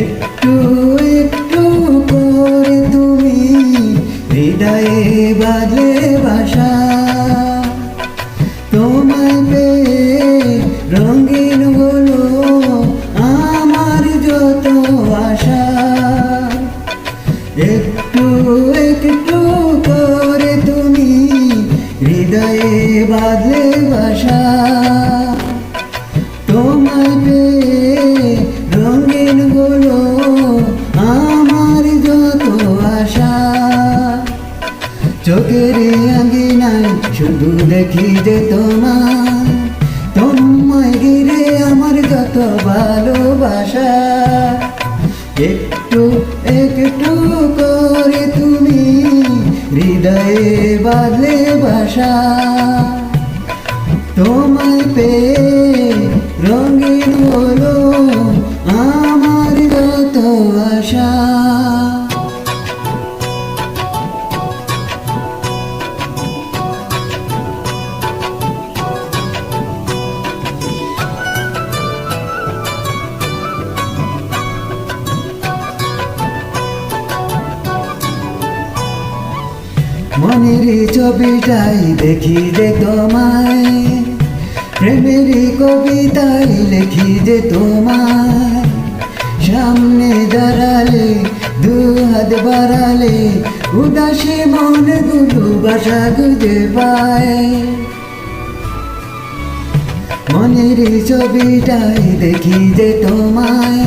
একটু একটু করে তুমি হৃদয়ে বাঁধলে বাসা, তোমায় পেয়ে রঙিন হলো আমার যত আশা। একটু একটু করে তুমি হৃদয়ে বাঁধলে বাসা, তোমায় পেয়ে রঙিন হলো আমার যত আশা। চোখের আঙ্গিনায় শুধু দেখি যে তোমায় ঘিরে আমার যত ভালোবাসা। একটু একটু করে তুমি হৃদয়ে বাঁধলে বাসা, তোমায় পেয়ে রঙিন হলো আমার যত আশা। মনের ছবিটাই দেখি যে তোমায়, প্রেমের কবিতাই লিখি যে তোমায়। সামনে দাঁড়ালে দু হাত বাড়ালে উদাসী মনগুলো বাসা খুঁজে পায়। মনের ছবিটাই দেখি যে তোমায়,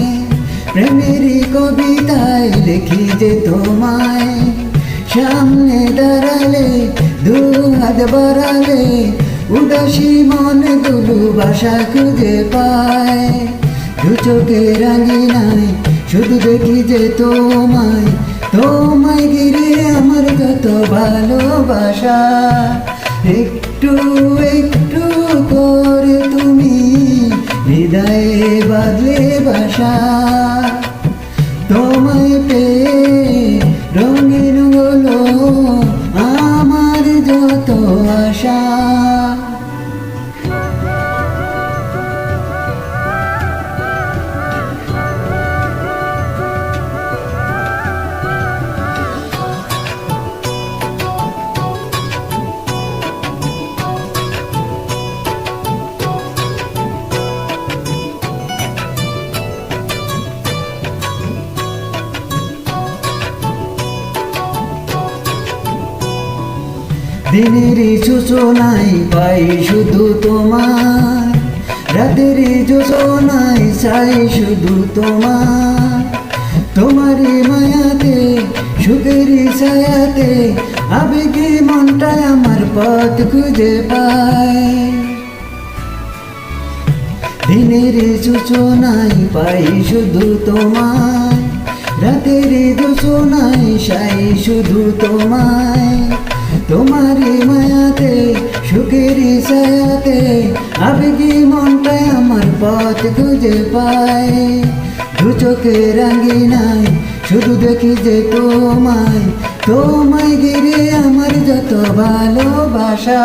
প্রেমের কবিতাই লিখি যে তোমায়। সামনে দাঁড়ালে দু হাত বাড়ালে উদাসী মনগুলো বাসা খুঁজে পায়। দু চোখের আঙ্গিনায় শুধু দেখি যে তোমায় ঘিরে আমার কত ভালোবাসা। একটু একটু করে তুমি হৃদয়ে বাঁধলে বাসা, তোমায় পেয়ে রঙিন হলো আমার যত আশা। দিনের সূচনায় পাই শুধু তোমার, রাতের যোজনায় চাই শুধু তোমারই মায়াতে সুখের ছায়াতে আবেগে মনটা আমার পথ খুঁজে পায়। দিনের সূচনায় পাই শুধু তোমার, রাতের যোজনায় চাই শুধু তোমারই মায়াতে সুখের ছায়াতে আবেগী মনটাই আমার পথ খুঁজে পায়। দু চোখের আঙ্গিনায় শুধু দেখি যে তোমায় ঘিরে আমার যত ভালোবাসা।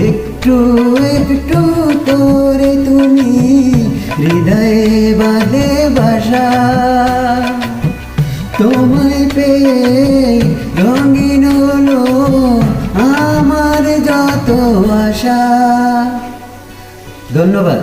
একটু একটু করে তুমি হৃদয়ে বাঁধলে বাসা, তোমায় পেয়ে রঙিন হলো আমার যত আশা। ধন্যবাদ।